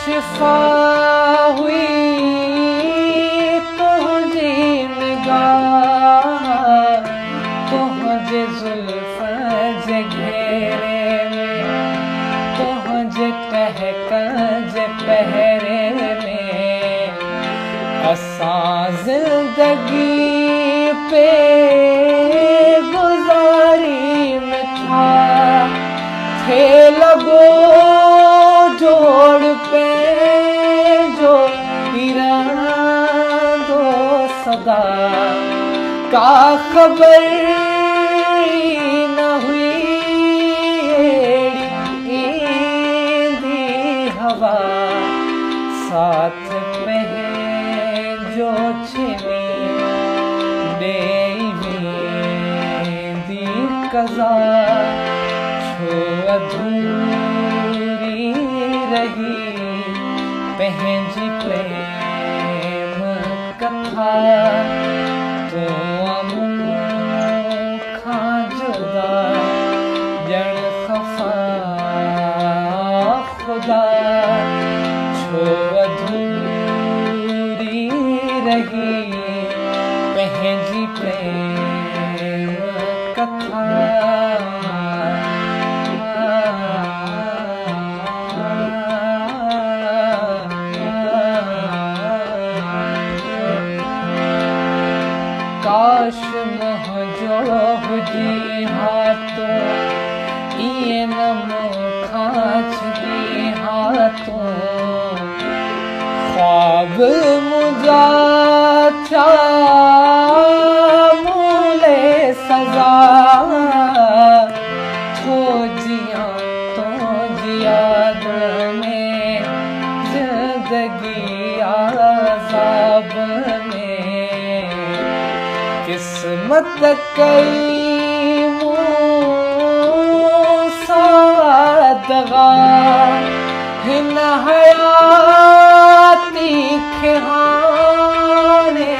शिफ़ा हुई तुंहिंजी निगाह तुंहिंजे ज़ुल्फ़ जे घेरे में तुंहिंजे टहिकण जे पहरे में असां ज़िंदगी पे गुज़ारी में था थे लॻो जोड़ पे जो इरादो सदा का ख़बर न हुई ईंदी हवा साथ पंहिंजो छिनी ॾेई वेंदी कज़ा छो अधूरी रही पंहिंजी प्रेम कथा तूं मूंखां जुदा ॼण ख़फ़ा ख़ुदा छो अधूरी रही पंहिंजी प्रेम कथा काश मुंहिंजो हुजी हा तूं इएं न मूंखां छॾी हा तूं ख्वाब मुंहिंजा छा मूले सज़ा थो जियां तुंहिंजी याद में ज़िंदगी आज़ाब में किस्मत कई मूंसां दगा हिन हयाती खे हाणे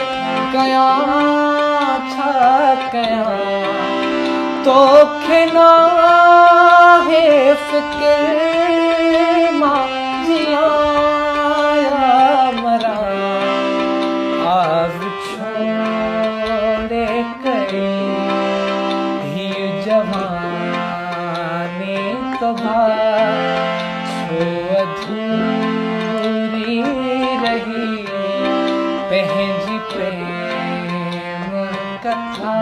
कयां छा कयां तोखे नाहे फ़िक्र मां जियां या मरां आज़ छोड़े कई हीअ जवानी तबाह छो अधूरी रही पंहिंजी प्रेम कथा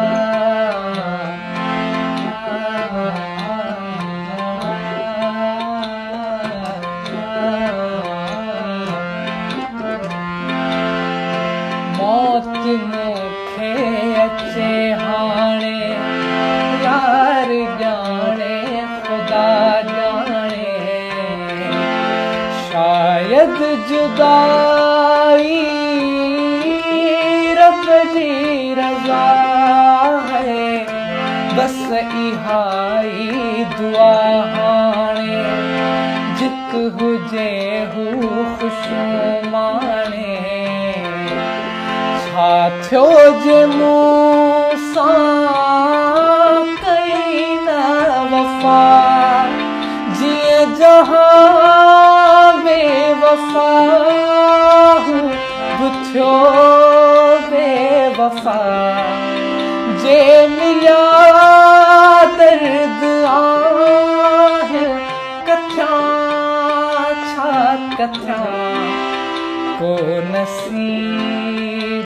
मौत मूंखे अचे हाणे यार ॼाणे ख़ुदा ॼाणे शायद जुदाई रब जी रज़ा है बस इहाई दुआ हाणे जित हुजे हू ख़ुशियूं माणे छा थियो जे मूंसां कई न वफ़ा जीअं जहां बेवफ़ा बि थियो बेवफ़ा जे मिलिया दर्द आहे कथियां छा कथियां को नसीब